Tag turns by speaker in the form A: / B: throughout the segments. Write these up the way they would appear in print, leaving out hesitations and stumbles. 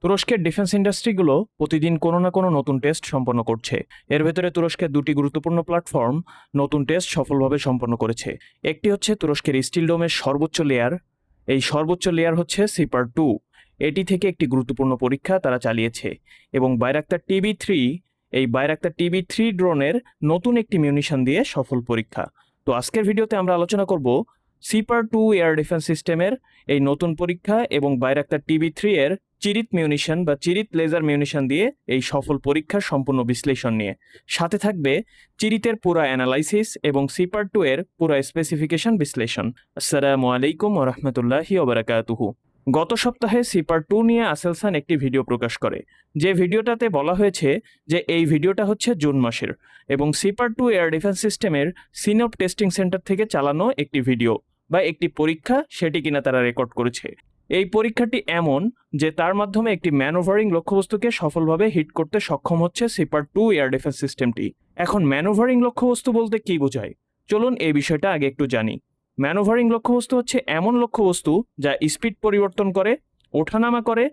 A: তুরস্কের ডিফেন্স ইন্ডাস্ট্রিগুলো প্রতিদিন কোনো না কোনো নতুন টেস্ট সম্পন্ন করছে। এর ভেতরে তুরস্কের দুটি গুরুত্বপূর্ণ প্ল্যাটফর্ম নতুন টেস্ট সফলভাবে সম্পন্ন করেছে। একটি হচ্ছে তুরস্কের স্টিল ডোমের সর্বোচ্চ লেয়ার। এই সর্বোচ্চ লেয়ার হচ্ছে সিপার 2। এটি থেকে একটি গুরুত্বপূর্ণ পরীক্ষা তারা চালিয়েছে। এবং বাইরাক্তার TB3, এই বাইরাক্তার TB3 ড্রোনের নতুন একটি মিউনিশন দিয়ে সফল পরীক্ষা। তো আজকের ভিডিওতে আমরা আলোচনা করব সিপার 2 এয়ার ডিফেন্স সিস্টেমের এই নতুন পরীক্ষা এবং বাইরাক্তার TB3 এর চিরিত মিউনিশন বা চিরিত লেজার মিউনিশন দিয়ে এই সফল পরীক্ষার সম্পূর্ণ বিশ্লেষণ নিয়ে। সাথে থাকবে চিরিতের পুরা অ্যানালাইসিস এবং সিপার 2 এর পুরা স্পেসিফিকেশন বিশ্লেষণ। আসসালামু আলাইকুম ওয়া রাহমাতুল্লাহি ওয়া বারাকাতুহু। গত সপ্তাহে সিপার 2 নিয়ে আসেলসান একটি ভিডিও প্রকাশ করে, যে ভিডিওটাতে বলা হয়েছে যে এই ভিডিওটা হচ্ছে জুন মাসের এবং সিপার 2 এয়ার ডিফেন্স সিস্টেমের সিনপ টেস্টিং সেন্টার থেকে চালানো একটি ভিডিও বা একটি পরীক্ষা, সেটি কিনা তারা রেকর্ড করেছে। এই পরীক্ষাটি এমন যে তার মাধ্যমে একটি ম্যানোভারিং লক্ষ্যবস্তুকে সফলভাবে হিট করতে সক্ষম হচ্ছে সিপার 2 এয়ার ডিফেন্স সিস্টেমটি। এখন ম্যানোভারিং লক্ষ্যবস্তু বলতে কি বোঝায়, চলুন এই বিষয়টা আগে একটু জানি। ম্যানোভারিং লক্ষ্যবস্তু হচ্ছে এমন লক্ষ্যবস্তু যা স্পিড পরিবর্তন করে, ওঠানামা করে,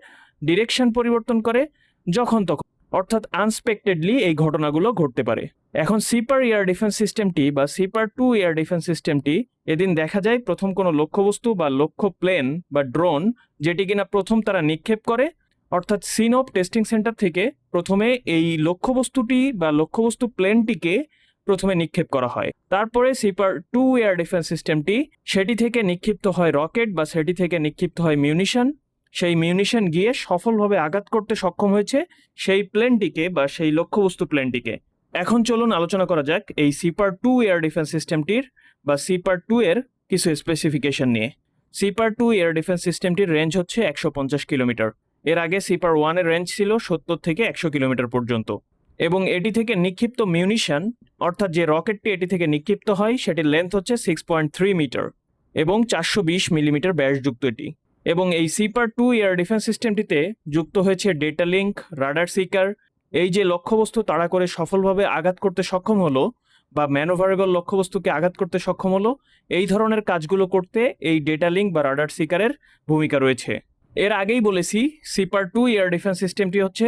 A: ডিরেকশন পরিবর্তন করে যখন তখন, অর্থাৎ আনএক্সপেক্টেডলি এই ঘটনাগুলো ঘটতে পারে। এখন সিপার এয়ার ডিফেন্স সিস্টেমটি বা সিপার 2 এয়ার ডিফেন্স সিস্টেমটি এদিন দেখা যায় প্রথম কোনো লক্ষ্যবস্তু বা লক্ষ্য প্লেন বা ড্রোন যেটি কিনা প্রথম তারা নিক্ষেপ করে, অর্থাৎ সিনপ টেস্টিং সেন্টার থেকে প্রথমে এই লক্ষ্যবস্তুটি বা লক্ষ্যবস্তু প্লেনটিকে প্রথমে নিক্ষেপ করা হয়। তারপরে সিপার 2 এয়ার ডিফেন্স সিস্টেমটি সেটি থেকে নিক্ষিপ্ত হয় রকেট বা সেটি থেকে নিক্ষিপ্ত হয় মিউনিশন। সেই মিউনিশন গিয়ে সফলভাবে আঘাত করতে সক্ষম হয়েছে সেই প্লেনটিকে বা সেই লক্ষ্যবস্তু প্লেনটিকে। এখন চলুন আলোচনা করা যাক এই সিপার 2 এয়ার ডিফেন্স সিস্টেমটির বা সিপার 2 এর কিছু স্পেসিফিকেশন নিয়ে। সিপার 2 এয়ার ডিফেন্স সিস্টেমটির রেঞ্জ হচ্ছে 150 কিলোমিটার। এর আগে সিপার 1 এর রেঞ্জ ছিল 70 থেকে 100 কিলোমিটার পর্যন্ত। এবং এটি থেকে নিক্ষিপ্ত মিউনিশন, অর্থাৎ যে রকেটটি এটি থেকে নিক্ষিপ্ত হয়, সেটির লেন্থ হচ্ছে 6.3 মিটার এবং 420 মিলিমিটার ব্যাসযুক্ত এটি। এবং এই সিপার 2 এয়ার ডিফেন্স সিস্টেমটিতে যুক্ত হয়েছে ডেটা লিঙ্ক, রাডার সিকার। এই যে লক্ষ্যবস্তু তাড়া করে সফলভাবে আঘাত করতে সক্ষম হলো বা ম্যানোভারেবল লক্ষ্যবস্তুকে আঘাত করতে সক্ষম হলো, এই ধরনের কাজগুলো করতে এই ডেটা লিঙ্ক বা রাডার সিকারের ভূমিকা রয়েছে। এর আগেই বলেছি সিপার 2 এয়ার ডিফেন্স সিস্টেমটি হচ্ছে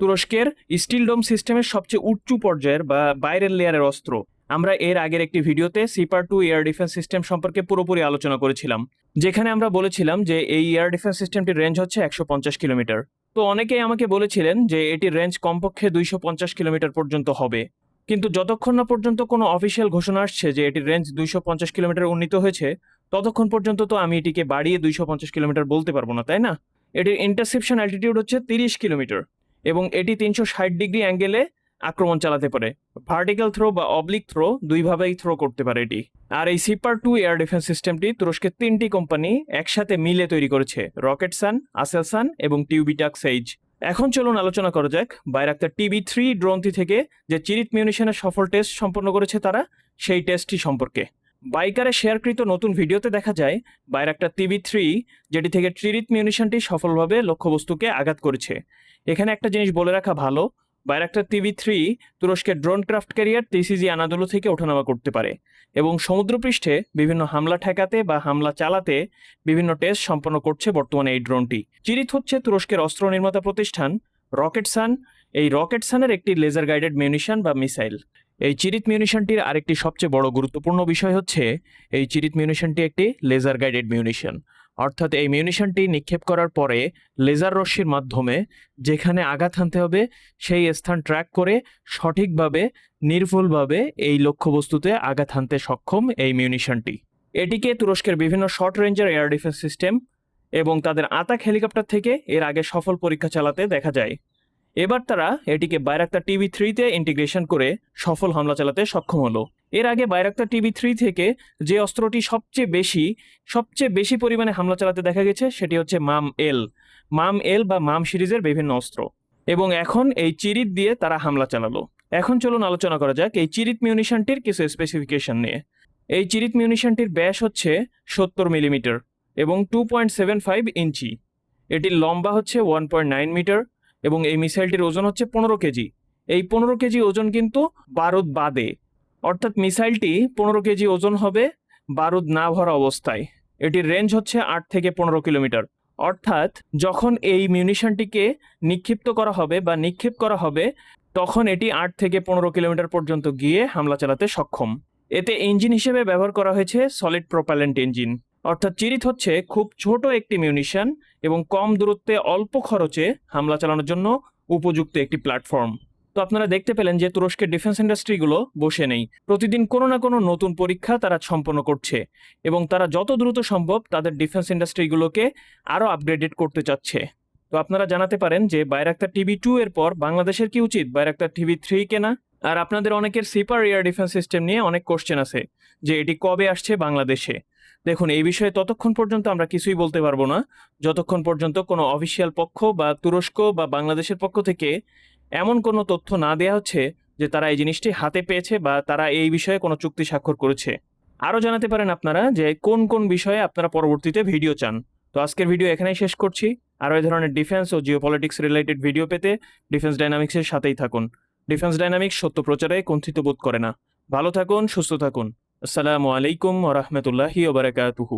A: তুরস্কের স্টিল ডোম সিস্টেমের সবচেয়ে উঁচু পর্যায়ের বা বাইরের লেয়ারের অস্ত্র। আমরা এর আগের একটি ভিডিওতে সিপার 2 এয়ার ডিফেন্স সিস্টেম সম্পর্কে পুরোপুরি আলোচনা করেছিলাম, যেখানে আমরা বলেছিলাম যে এই এয়ার ডিফেন্স সিস্টেমটির রেঞ্জ হচ্ছে 150 কিলোমিটার। তো অনেকেই আমাকে বলেছিলেন যে এটির রেঞ্জ কমপক্ষে 250 কিলোমিটার পর্যন্ত হবে, কিন্তু যতক্ষণ না পর্যন্ত কোনো অফিসিয়াল ঘোষণা আসছে যে এটির রেঞ্জ 250 কিলোমিটার উন্নীত হয়েছে, ততক্ষণ পর্যন্ত তো আমি এটিকে বাড়িয়ে 250 কিলোমিটার বলতে পারবো না, তাই না? এটির ইন্টারসেপশন অ্যালটিটিউড হচ্ছে 30 কিলোমিটার এবং এটি 360 ডিগ্রি অ্যাঙ্গেলে আক্রমণ চালাতে পারে। ভার্টিক্যাল থ্রো বা অবলিক থ্রো দুইভাবেই থ্রো করতে পারে এটি। আর এই সিপার 2 এয়ার ডিফেন্স সিস্টেমটি তুরস্কের 3টি কোম্পানি একসাথে মিলে তৈরি করেছে, রকেটসান, আসেলসান এবং টিউবিটাক সেইজ। এখন চলুন আলোচনা করা যাক বাইরাক্তার TB3 ড্রোনটি থেকে যে চিরিত মিউনিশনের সফল টেস্ট সম্পন্ন করেছে তারা, সেই টেস্টটি সম্পর্কে। বাইকারে শেয়ারকৃত নতুন ভিডিওতে দেখা যায় বাইরাক্তার TB3 যেটি থেকে চিরিত মিউনিশনটি সফলভাবে লক্ষ্যবস্তুকে আঘাত করেছে। এখানে একটা জিনিস বলে রাখা ভালো, বাইরাক্তার TB3 তুরস্কের drone craft career TCG Anadolu থেকে ওঠানামা করতে পারে এবং সমুদ্রপৃষ্ঠে বিভিন্ন হামলা ঠেকাতে বা হামলা চালাতে বিভিন্ন টেস্ট সম্পন্ন করছে বর্তমানে এই ড্রোনটি। চিরিত হচ্ছে তুরস্কের অস্ত্র নির্মাতা প্রতিষ্ঠান রকেটসান। এই রকেটসানের একটি লেজার গাইডেড মিউনিশন বা মিসাইল। এই চিরিত মিউনিশনটির আরেকটি সবচেয়ে বড় গুরুত্বপূর্ণ বিষয় হচ্ছে এই চিরিত মিউনিশনটি একটি লেজার গাইডেড মিউনিশন, অর্থাৎ এই মিউনিশনটি নিক্ষেপ করার পরে লেজার রশ্মির মাধ্যমে যেখানে আঘাত হানতে হবে সেই স্থান ট্র্যাক করে সঠিকভাবে নির্ভুলভাবে এই লক্ষ্যবস্তুতে আঘাত হানতে সক্ষম এই মিউনিশনটি। এটিকে তুরস্কের বিভিন্ন শর্ট রেঞ্জের এয়ার ডিফেন্স সিস্টেম এবং তাদের আতাক হেলিকপ্টার থেকে এর আগে সফল পরীক্ষা চালাতে দেখা যায়। এবার তারা এটিকে বাইরাক্তার TB3-তে ইন্টিগ্রেশন করে সফল হামলা চালাতে সক্ষম হলো। এর আগে বাইরাক্তার TB3 থেকে যে অস্ত্রটি সবচেয়ে বেশি পরিমাণে হামলা চালাতে দেখা গেছে সেটি হচ্ছে মাম এল বা মাম সিরিজের বিভিন্ন অস্ত্র। এবং এখন এই চিরিত দিয়ে তারা হামলা চালালো। এখন চলুন আলোচনা করা যাক এই চিরিত মিউনিশনটির কিছু স্পেসিফিকেশন নিয়ে। এই চিরিত মিউনিশনটির ব্যাস হচ্ছে 70 মিলিমিটার এবং 2.75 ইঞ্চি। এটির লম্বা হচ্ছে 1.9 মিটার এবং এই মিসাইলটির ওজন হচ্ছে 15 কেজি। এই 15 কেজি ওজন কিন্তু বারুদ বাদে, অর্থাৎ মিসাইলটি 15 কেজি ওজন হবে বারুদ না ভরা অবস্থায়। এটির রেঞ্জ হচ্ছে 8 থেকে 15 কিলোমিটার, অর্থাৎ যখন এই মিউনিশনটিকে নিক্ষিপ্ত করা হবে বা নিক্ষেপ করা হবে, তখন এটি ৮ থেকে ১৫ কিলোমিটার পর্যন্ত গিয়ে হামলা চালাতে সক্ষম। এতে ইঞ্জিন হিসেবে ব্যবহার করা হয়েছে সলিড প্রোপ্যালেন্ট ইঞ্জিন। অর্থাৎ চিরিত হচ্ছে খুব ছোট একটি মিউনিশন এবং কম দূরত্বে অল্প খরচে হামলা চালানোর জন্য উপযুক্ত একটি প্ল্যাটফর্ম। তো আপনারা দেখতে পেলেন যে তুরস্কের ডিফেন্স ইন্ডাস্ট্রিগুলো বসে নেই, প্রতিদিন কোনো না কোনো নতুন পরীক্ষা তারা সম্পন্ন করছে এবং তারা যত দ্রুত সম্ভব তাদের ডিফেন্স ইন্ডাস্ট্রিগুলোকে আরও আপগ্রেডেড করতে চাচ্ছে। তো আপনারা জানাতে পারেন যে বাইরাক্তার TB2 এর পর বাংলাদেশের কি উচিত, বাইরাক্তার TB3 কেনা? আর আপনাদের অনেকের সিপার এয়ার ডিফেন্স সিস্টেম নিয়ে অনেক কোশ্চেন আছে যে এটি কবে আসছে বাংলাদেশে। দেখুন, এই বিষয়ে ততক্ষণ পর্যন্ত আমরা কিছুই বলতে পারবো না যতক্ষণ পর্যন্ত কোনো অফিসিয়াল পক্ষ বা তুরস্ক বা বাংলাদেশের পক্ষ থেকে এমন কোনো তথ্য না দেওয়া হচ্ছে যে তারা এই জিনিসটি হাতে পেয়েছে বা তারা এই বিষয়ে কোনো চুক্তি স্বাক্ষর করেছে। আরও জানাতে পারেন আপনারা যে কোন কোন বিষয়ে আপনারা পরবর্তীতে ভিডিও চান। তো আজকের ভিডিও এখানেই শেষ করছি। আরও এই ধরনের ডিফেন্স ও জিওপলিটিক্স রিলেটেড ভিডিও পেতে ডিফেন্স ডাইনামিক্সের সাথেই থাকুন। ডিফেন্স ডাইনামিক্স সত্য প্রচারে কুণ্ঠিত বোধ করে না। ভালো থাকুন, সুস্থ থাকুন। আসসালামু আলাইকুম ওয়া রাহমাতুল্লাহি ওয়া বারাকাতুহু।